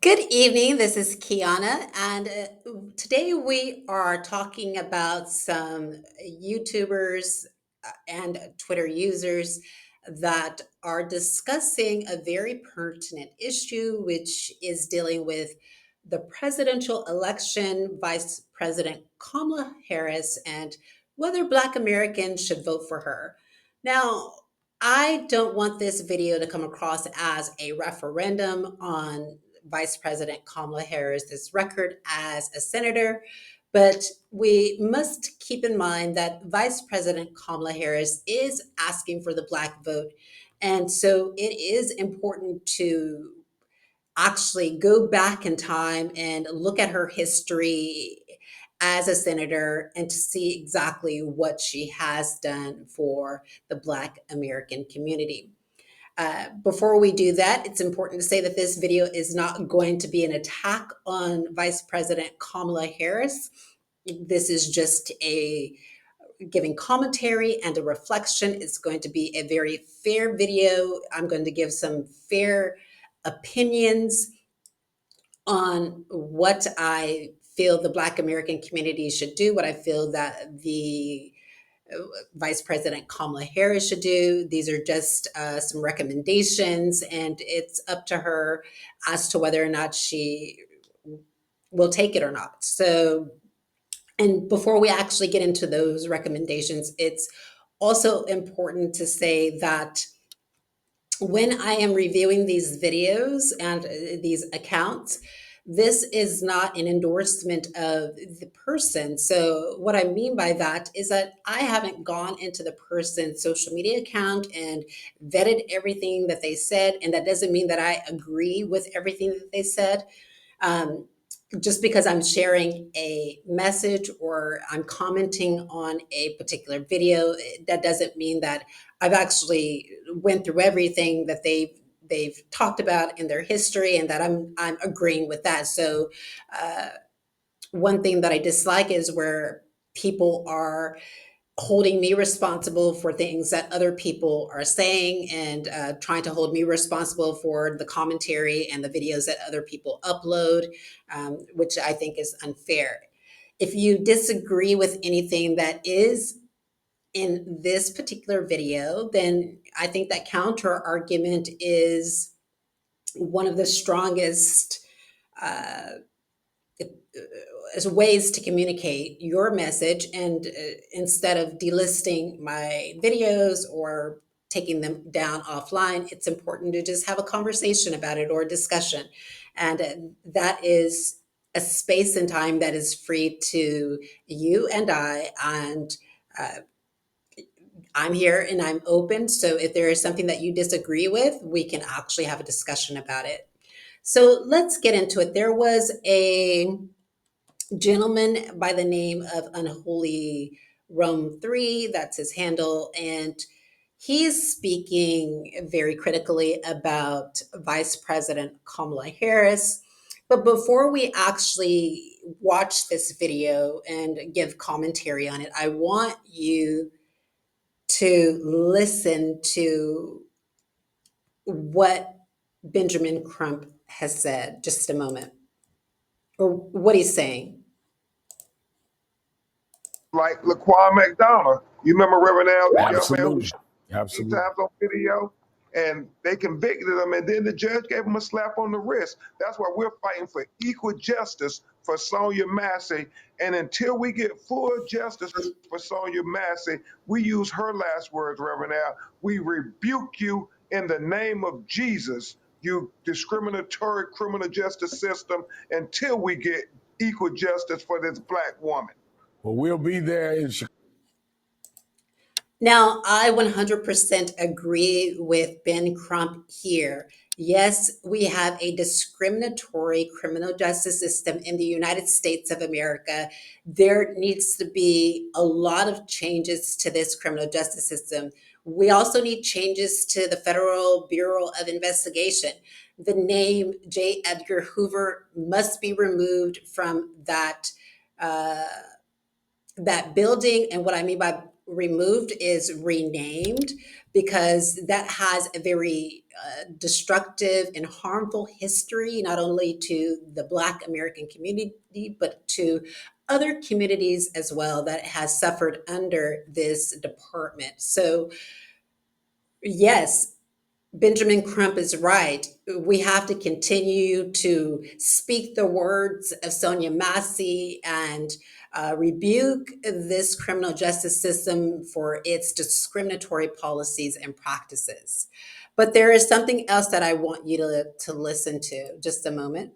Good evening. This is Kiana, and today we are talking about some YouTubers and Twitter users that are discussing a very pertinent issue, which is dealing with the presidential election, Vice President Kamala Harris, and whether Black Americans should vote for her. Now, I don't want this video to come across as a referendum on Vice President Kamala Harris's record as a senator, but we must keep in mind that Vice President Kamala Harris is asking for the Black vote. And so it is important to actually go back in time and look at her history as a senator and to see exactly what she has done for the Black American community. Before we do that, it's important to say that this video is not going to be an attack on Vice President Kamala Harris. This is just a giving commentary and a reflection. It's going to be a very fair video. I'm going to give some fair opinions on what I feel the Black American community should do, what I feel that the Vice President Kamala Harris should do. These are just some recommendations, and it's up to her as to whether or not she will take it or not. So, and before we actually get into those recommendations, it's also important to say that when I am reviewing these videos and these accounts, this is not an endorsement of the person. So, what I mean by that is that I haven't gone into the person's social media account and vetted everything that they said. And that doesn't mean that I agree with everything that they said. Um, just because I'm sharing a message or I'm commenting on a particular video, that doesn't mean that I've actually went through everything that they've talked about in their history and that I'm agreeing with that. So one thing that I dislike is where people are holding me responsible for things that other people are saying and trying to hold me responsible for the commentary and the videos that other people upload, which I think is unfair. If you disagree with anything that is in this particular video, then I think that counter argument is one of the strongest uh, as ways to communicate your message. And instead of delisting my videos or taking them down offline, it's important to just have a conversation about it or a discussion. And that is a space and time that is free to you and I. And I'm here and I'm open. So if there is something that you disagree with, we can actually have a discussion about it. So let's get into it. There was a gentleman by the name of Unholy Rome 3, that's his handle, and he's speaking very critically about Vice President Kamala Harris. But before we actually watch this video and give commentary on it, I want you to listen to what Benjamin Crump has said. Just a moment, or what he's saying. Like Laquan McDonald. You remember Reverend Al, the young man who Absolutely. shot 8 Absolutely. times on video? And they convicted him, and then the judge gave him a slap on the wrist. That's why we're fighting for equal justice for Sonya Massey. And until we get full justice for Sonya Massey, we use her last words, Reverend Al. We rebuke you in the name of Jesus, you discriminatory criminal justice system, until we get equal justice for this Black woman. Well, we'll be there in Chicago. Now, I 100% agree with Ben Crump here. Yes, we have a discriminatory criminal justice system in the United States of America. There needs to be a lot of changes to this criminal justice system. We also need changes to the Federal Bureau of Investigation. The name J. Edgar Hoover must be removed from that. That building. And what I mean by removed is renamed because that has a very destructive and harmful history, not only to the Black American community, but to other communities as well that has suffered under this department. So, yes, Benjamin Crump is right. We have to continue to speak the words of Sonya Massey and rebuke this criminal justice system for its discriminatory policies and practices. But there is something else that I want you to listen to. Just a moment.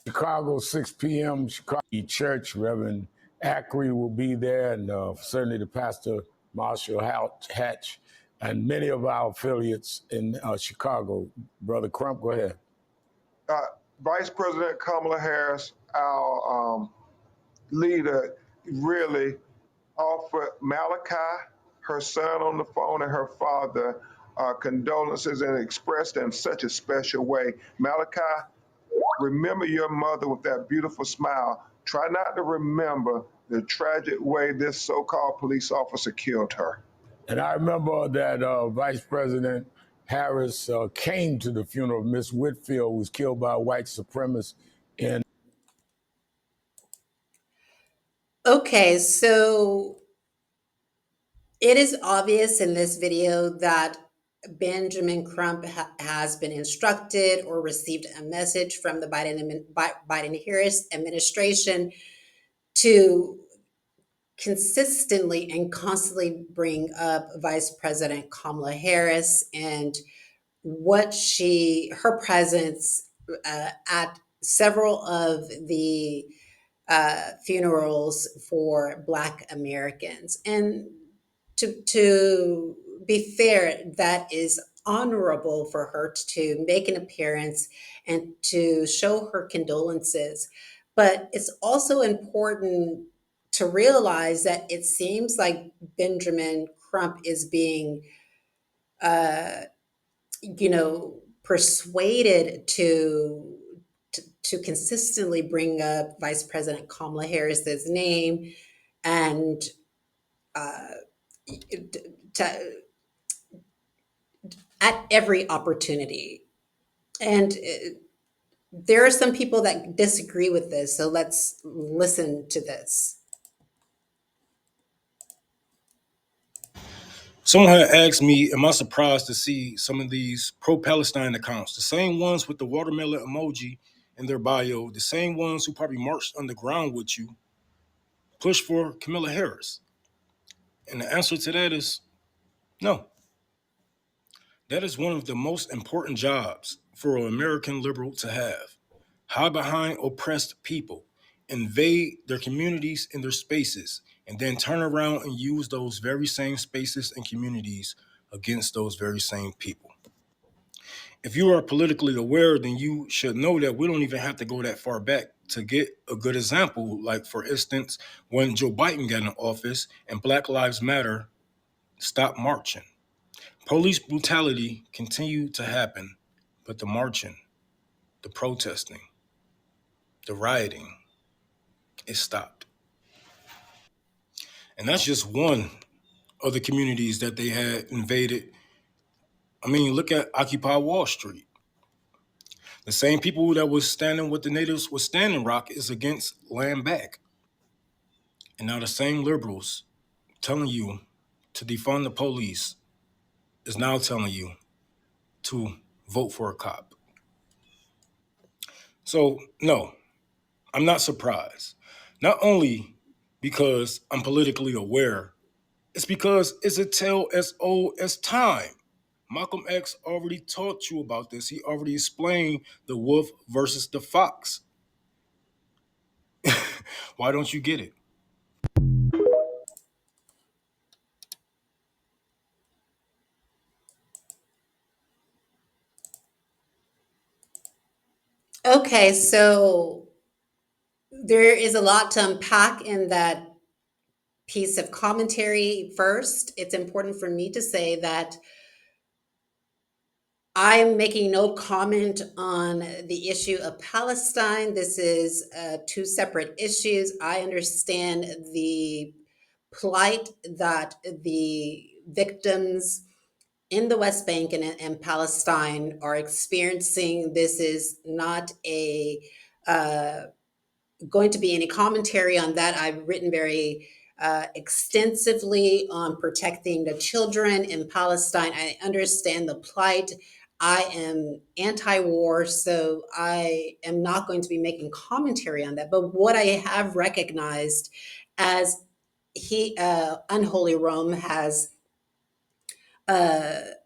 Chicago, 6 p.m. Chicago Church. Reverend Ackery will be there, and certainly the pastor Marshall Hatch, and many of our affiliates in Chicago. Brother Crump, go ahead. Uh, Vice President Kamala Harris, our leader, really offered Malachi, her son, on the phone, and her father condolences and expressed in such a special way. Malachi, remember your mother with that beautiful smile. Try not to remember the tragic way this so called police officer killed her. And I remember that Vice President Harris came to the funeral of Miss Whitfield, who was killed by a white supremacist in. Okay, so it is obvious in this video that Benjamin Crump has been instructed or received a message from the Biden-Harris administration to consistently and constantly bring up Vice President Kamala Harris and her presence at several of the funerals for Black Americans. And to be fair, that is honorable for her to make an appearance and to show her condolences. But it's also important to realize that it seems like Benjamin Crump is being, uh, persuaded to consistently bring up Vice President Kamala Harris's name and uh, to, at every opportunity. And there are some people that disagree with this, so let's listen to this. Someone had asked me, am I surprised to see some of these pro-Palestine accounts, the same ones with the watermelon emoji in their bio, the same ones who probably marched underground with you, push for Kamala Harris? And the answer to that is no. That is one of the most important jobs for an American liberal to have. Hide behind oppressed people, invade their communities and their spaces, and then turn around and use those very same spaces and communities against those very same people. If you are politically aware, then you should know that we don't even have to go that far back to get a good example. Like, for instance, when Joe Biden got in office and Black Lives Matter stopped marching. Police brutality continued to happen, but the marching, the protesting, the rioting, it stopped. And that's just one of the communities that they had invaded. I mean, look at Occupy Wall Street. The same people that was standing with the natives with Standing Rock is against land back. And now the same liberals telling you to defund the police is now telling you to vote for a cop. So, no, I'm not surprised. Not only because I'm politically aware, it's because it's a tale as old as time. Malcolm X already taught you about this. He already explained the wolf versus the fox. Why don't you get it? Okay, so there is a lot to unpack in that piece of commentary. First, it's important for me to say that I'm making no comment on the issue of Palestine. This is two separate issues. I understand the plight that the victims in the West Bank and Palestine are experiencing. This is not a uh, going to be any commentary on that. I've written very extensively on protecting the children in Palestine. I understand the plight. I am anti war, so I am not going to be making commentary on that. But what I have recognized, as Unholy Rome has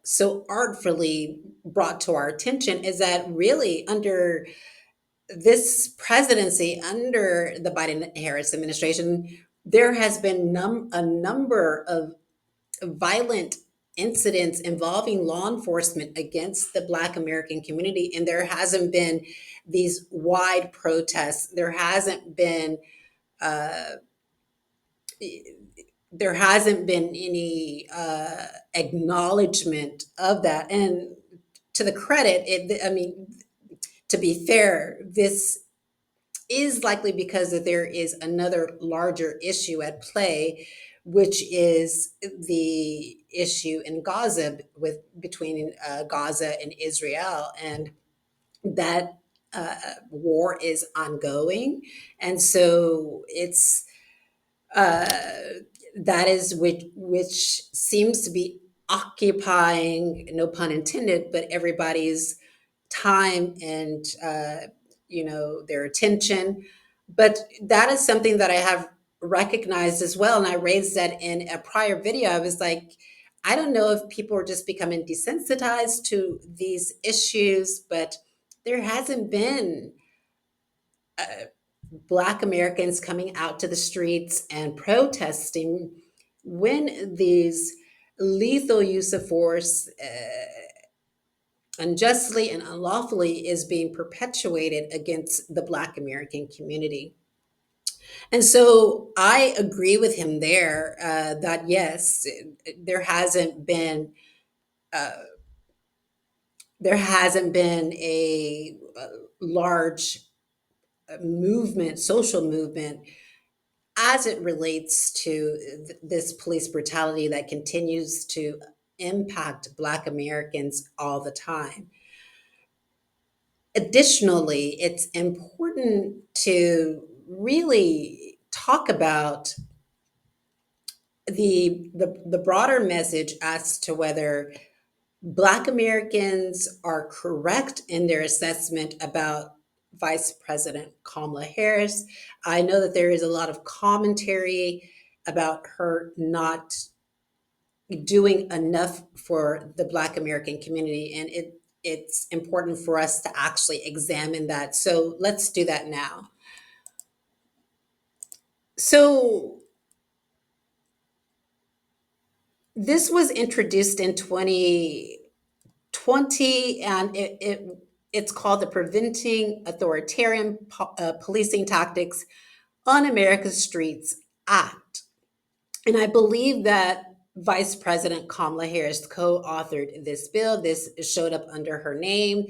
so artfully brought to our attention, is that really under this presidency, under the Biden Harris administration, there has been a number of violent incidents involving law enforcement against the Black American community. And there hasn't been these wide protests. Uh, there hasn't been any acknowledgement of that. And to the credit, I mean, to be fair, this is likely because that there is another larger issue at play, which is the issue in Gaza with between Gaza and Israel, and that war is ongoing, and so it's uh, that is which seems to be occupying, no pun intended, but everybody's time and their attention. But that is something that I have recognized as well, and I raised that in a prior video. I was like, I don't know if people are just becoming desensitized to these issues, but there hasn't been Black Americans coming out to the streets and protesting when these lethal use of force unjustly and unlawfully is being perpetuated against the Black American community. And so I agree with him there, that yes, there hasn't been uh, there hasn't been a large movement, social movement, as it relates to this police brutality that continues to impact Black Americans all the time. Additionally, it's important to really talk about the broader message as to whether Black Americans are correct in their assessment about Vice President Kamala Harris. I know that there is a lot of commentary about her not doing enough for the Black American community, and it's important for us to actually examine that. So let's do that now. So this was introduced in 2020, and it's called the Preventing Authoritarian Policing Tactics on America's Streets Act. And I believe that Vice President Kamala Harris co-authored this bill. This showed up under her name.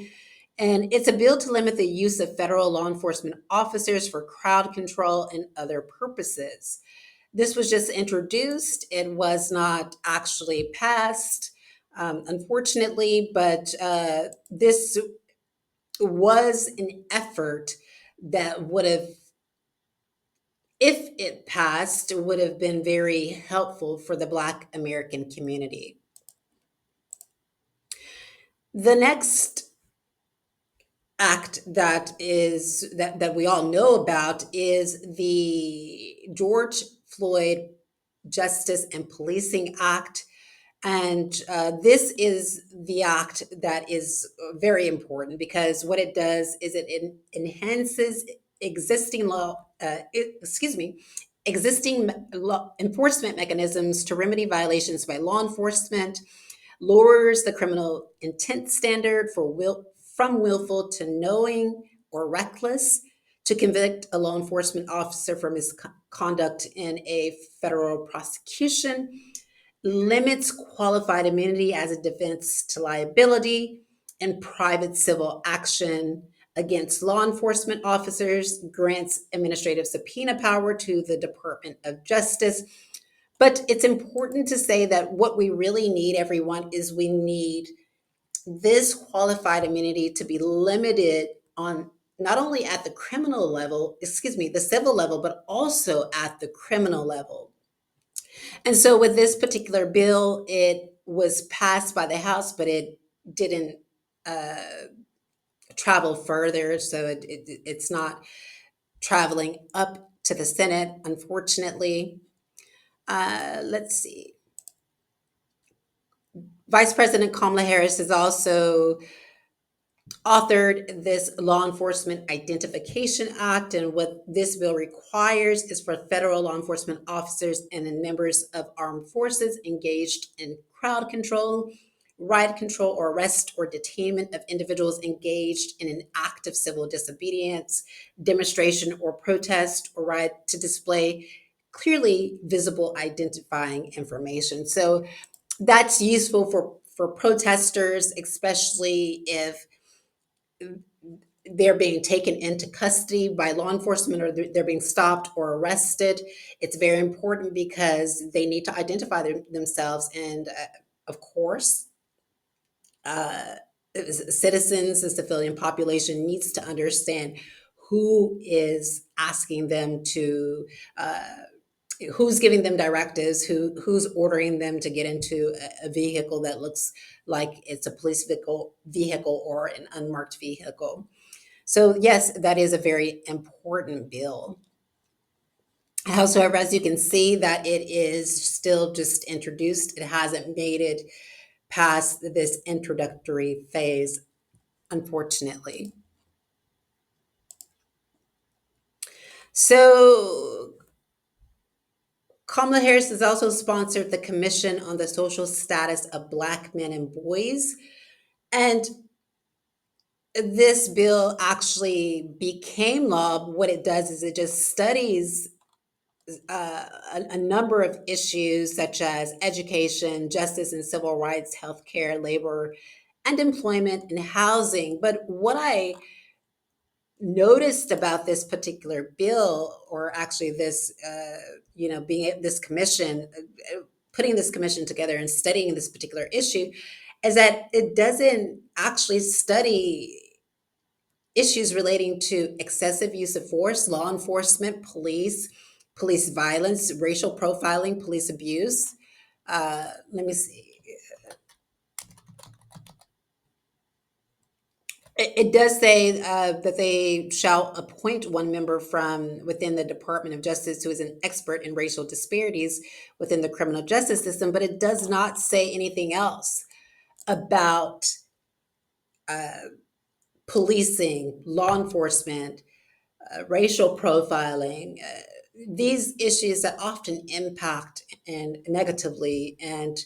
And it's a bill to limit the use of federal law enforcement officers for crowd control and other purposes. This was just introduced. It was not actually passed, unfortunately, but this was an effort that would have, if it passed, would have been very helpful for the Black American community. The next act that we all know about is the George Floyd Justice and Policing Act. And this is the act that is very important, because what it does is it enhances existing existing law enforcement mechanisms to remedy violations by law enforcement, lowers the criminal intent standard from willful to knowing or reckless, to convict a law enforcement officer for misconduct in a federal prosecution, limits qualified immunity as a defense to liability in private civil action against law enforcement officers, grants administrative subpoena power to the Department of Justice, But it's important to say that what we really need, everyone, is we need this qualified immunity to be limited on not only at the criminal level, excuse me, the civil level, but also at the criminal level. And so with this particular bill, it was passed by the House, but it didn't uh, travel further. So it's not traveling up to the Senate, unfortunately. Let's see. Vice President Kamala Harris is also authored this Law Enforcement Identification Act. And what this bill requires is for federal law enforcement officers and the members of armed forces engaged in crowd control, riot control, or arrest or detainment of individuals engaged in an act of civil disobedience, demonstration, or protest or riot to display clearly visible identifying information. So that's useful for protesters, especially if they're being taken into custody by law enforcement or they're being stopped or arrested. It's very important because they need to identify themselves. And of course, uh, citizens, the civilian population needs to understand who is asking them to, who's giving them directives, who's ordering them to get into a vehicle that looks like it's a police vehicle or an unmarked vehicle. So, yes, that is a very important bill. However, as you can see, that it is still just introduced. It hasn't made it past this introductory phase, unfortunately. So, Kamala Harris has also sponsored the Commission on the Social Status of Black Men and Boys. And this bill actually became law. What it does is it just studies a number of issues such as education, justice and civil rights, healthcare, labor, and employment and housing. But what I noticed about this particular bill, or actually this, being this commission, putting this commission together and studying this particular issue, is that it doesn't actually study issues relating to excessive use of force, law enforcement, police violence, racial profiling, police abuse. Let me see. It does say that they shall appoint one member from within the Department of Justice who is an expert in racial disparities within the criminal justice system, but it does not say anything else about policing, law enforcement, racial profiling, these issues that often impact and negatively and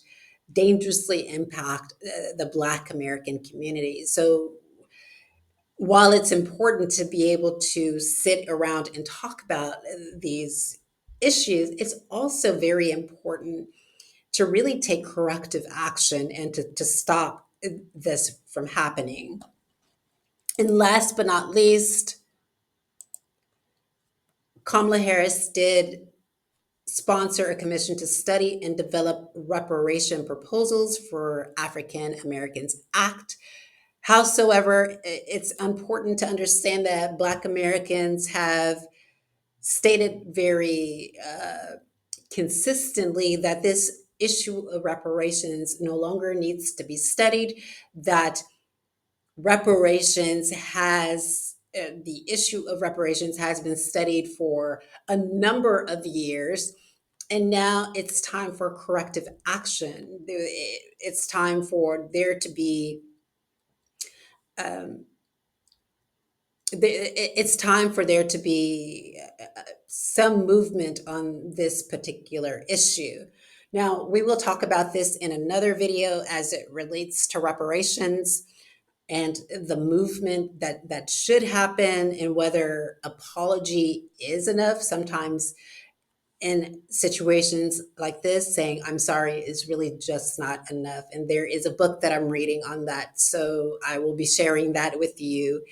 dangerously impact the Black American community. So while it's important to be able to sit around and talk about these issues, it's also very important to really take corrective action and to stop this from happening. And last but not least, Kamala Harris did sponsor a commission to study and develop reparation proposals for African Americans Act. Howsoever, it's important to understand that Black Americans have stated very consistently that this issue of reparations no longer needs to be studied, that the issue of reparations has been studied for a number of years, and now it's time for corrective action. It's time for there to be um, it's time for there to be some movement on this particular issue. Now, we will talk about this in another video as it relates to reparations and the movement that should happen and whether apology is enough. Sometimes in situations like this, saying I'm sorry is really just not enough. And there is a book that I'm reading on that. So I will be sharing that with you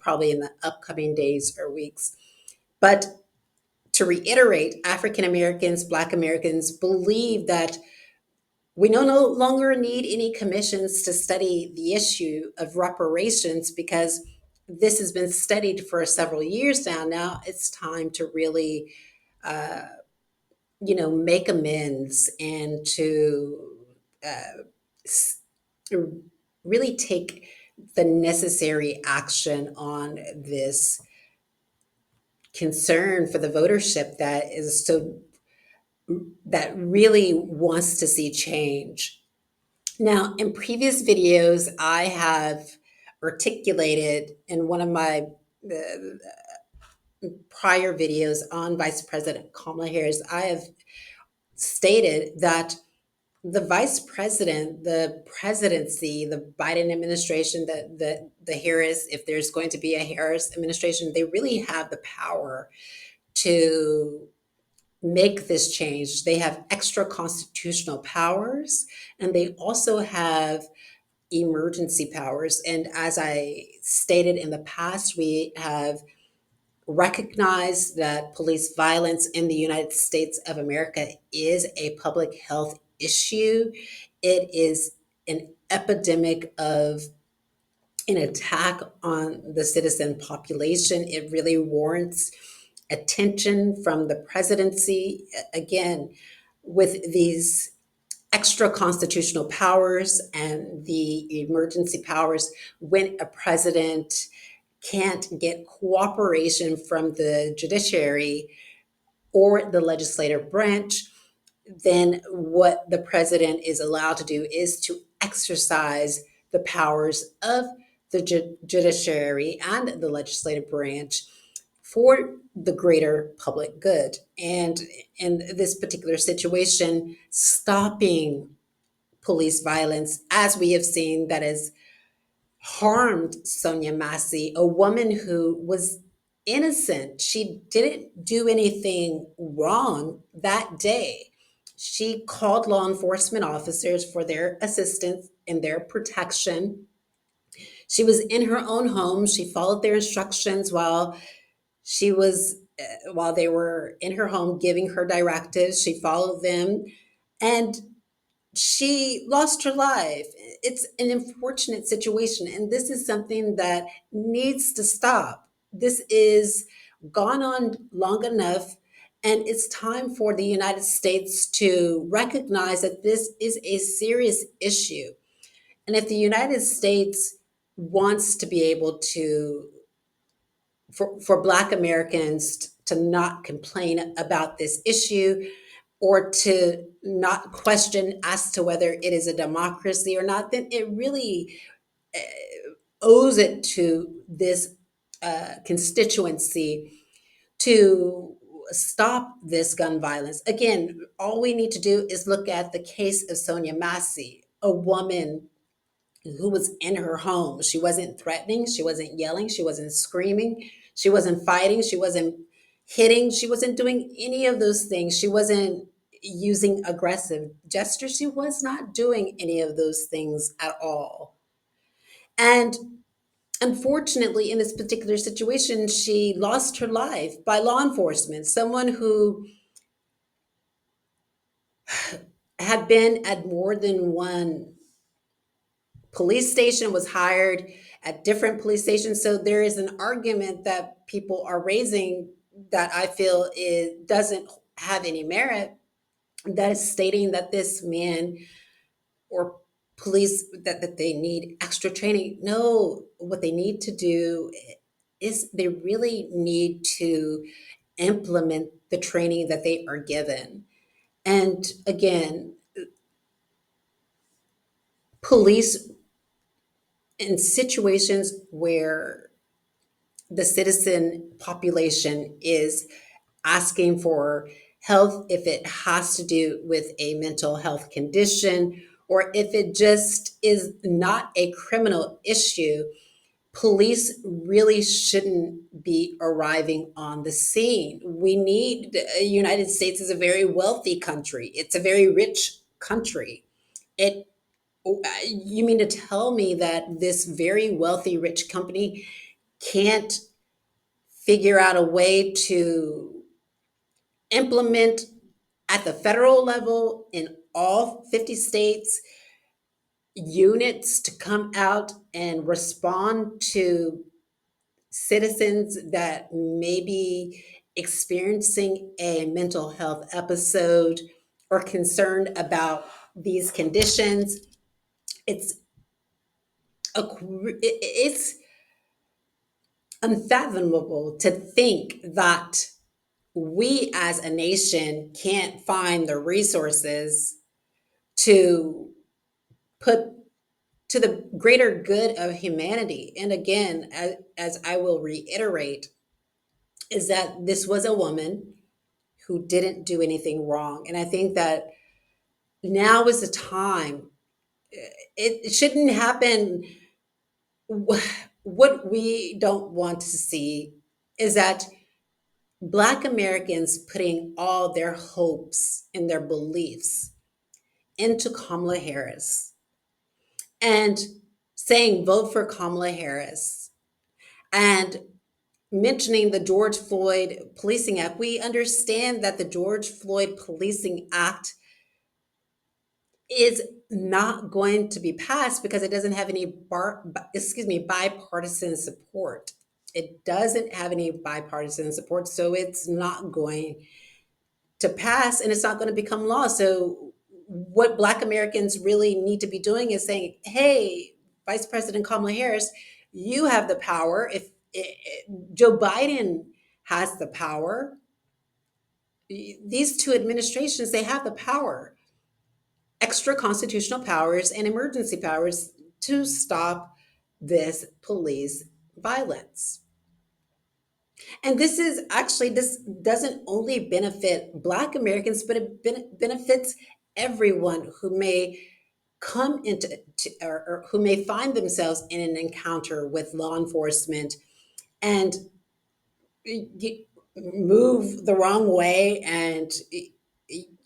probably in the upcoming days or weeks. But to reiterate, African Americans, Black Americans believe that we no longer need any commissions to study the issue of reparations because this has been studied for several years now. Now it's time to really, uh, make amends and to uh, really take the necessary action on this concern for the votership that really wants to see change. Now, in previous videos, I have articulated in one of my prior videos on Vice President Kamala Harris, I have stated that the vice president, the presidency, the Biden administration, the Harris, if there's going to be a Harris administration, they really have the power to make this change. They have extra constitutional powers, and they also have emergency powers. And as I stated in the past, we have recognized that police violence in the United States of America is a public health issue. It is an epidemic of an attack on the citizen population. It really warrants attention from the presidency. Again, with these extra constitutional powers and the emergency powers, when a president can't get cooperation from the judiciary or the legislative branch, then what the president is allowed to do is to exercise the powers of the judiciary and the legislative branch for the greater public good. And in this particular situation, stopping police violence, as we have seen, that has harmed Sonya Massey, a woman who was innocent. She didn't do anything wrong that day. She called law enforcement officers for their assistance and their protection. She was in her own home. She followed their instructions while they were in her home giving her directives. She followed them, and she lost her life. It's an unfortunate situation, and this is something that needs to stop. This is gone on long enough, and it's time for the United States to recognize that this is a serious issue. And if the United States wants to be able to, for Black Americans to not complain about this issue, or to not question as to whether it is a democracy or not, then it really owes it to this constituency to stop this gun violence. Again, all we need to do is look at the case of Sonya Massey, a woman who was in her home. She wasn't threatening, she wasn't yelling, she wasn't screaming, she wasn't fighting, she wasn't hitting, she wasn't doing any of those things. She wasn't using aggressive gestures. She was not doing any of those things at all. And unfortunately, in this particular situation, she lost her life by law enforcement, someone who had been at more than one police station, was hired at different police stations. So there is an argument that people are raising that I feel it doesn't have any merit, that is stating that this man or police that they need extra training. No, what they need to do is they really need to implement the training that they are given. And again, police in situations where the citizen population is asking for health, if it has to do with a mental health condition, or if it just is not a criminal issue, police really shouldn't be arriving on the scene. We need, the United States is a very wealthy country. It's a very rich country. It You mean to tell me that this very wealthy rich company can't figure out a way to implement at the federal level in all 50 states units to come out and respond to citizens that may be experiencing a mental health episode or concerned about these conditions. It's it's unfathomable to think that we as a nation can't find the resources to put to the greater good of humanity. And again, as I will reiterate, is that this was a woman who didn't do anything wrong. And I think that now is the time. It shouldn't happen. What we don't want to see is that Black Americans putting all their hopes and their beliefs into Kamala Harris and saying, vote for Kamala Harris, and mentioning the George Floyd Policing Act. We understand that the George Floyd Policing Act is not going to be passed because it doesn't have any bipartisan support. It doesn't have any bipartisan support, so it's not going to pass and it's not going to become law. So what Black Americans really need to be doing is saying, hey, Vice President Kamala Harris, you have the power. If Joe Biden has the power, these two administrations, they have the power, extra constitutional powers and emergency powers to stop this police violence. And this doesn't only benefit Black Americans, but it benefits everyone who may come or who may find themselves in an encounter with law enforcement and move the wrong way, and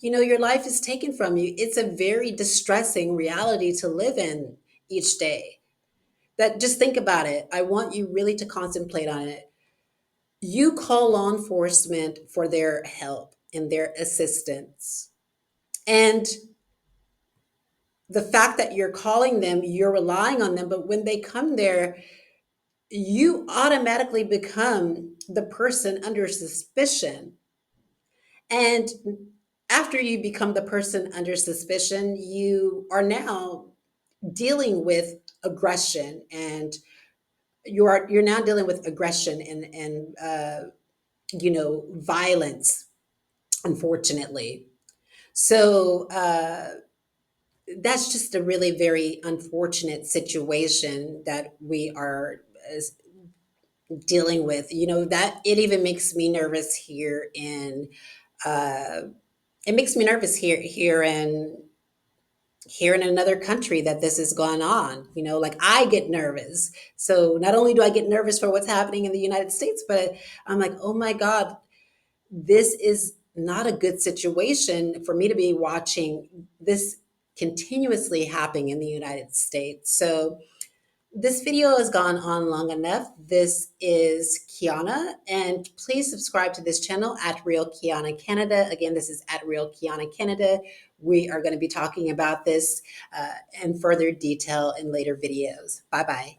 your life is taken from you. It's a very distressing reality to live in each day. That, just think about it. I want you really to contemplate on it. You call law enforcement for their help and their assistance. And the fact that you're calling them, you're relying on them, but when they come there, you automatically become the person under suspicion. And after you become the person under suspicion, you are now dealing with aggression, and you're now dealing with aggression and violence, unfortunately. So that's just a really very unfortunate situation that we are dealing with. That it even makes me nervous here in uh, it makes me nervous here in another country that this is going on. Like, I get nervous. So not only do I get nervous for what's happening in the United States, but I'm like, oh my God, this is not a good situation for me to be watching this continuously happening in the United States. So this video has gone on long enough. This is Kiana, and please subscribe to this channel at Real Kiana Canada. Again, this is at Real Kiana Canada. We are going to be talking about this in further detail in later videos. Bye-bye.